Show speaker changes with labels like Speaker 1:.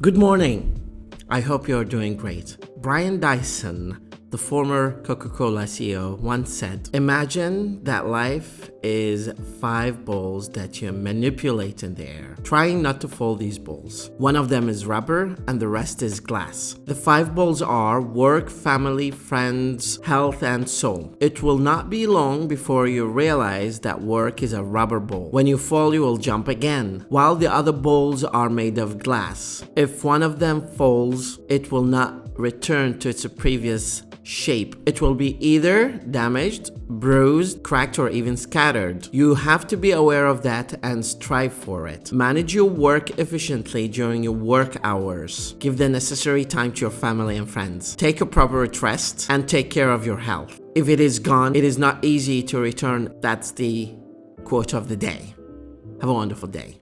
Speaker 1: Good morning. I hope you're doing great. Brian Dyson, the former Coca-Cola CEO, once said, "Imagine that life is 5 balls that you manipulate in the air, trying not to fall these balls. One of them is rubber and the rest is glass. The 5 balls are work, family, friends, health, and soul. It will not be long before you realize that work is a rubber ball. When you fall, you will jump again, while the other balls are made of glass. If one of them falls, it will not return to its previous shape. It will be either damaged, bruised, cracked, or even scattered. You have to be aware of that and strive for it. Manage your work efficiently during your work hours. Give the necessary time to your family and friends. Take a proper rest and take care of your health. If it is gone, it is not easy to return." That's the quote of the day. Have a wonderful day.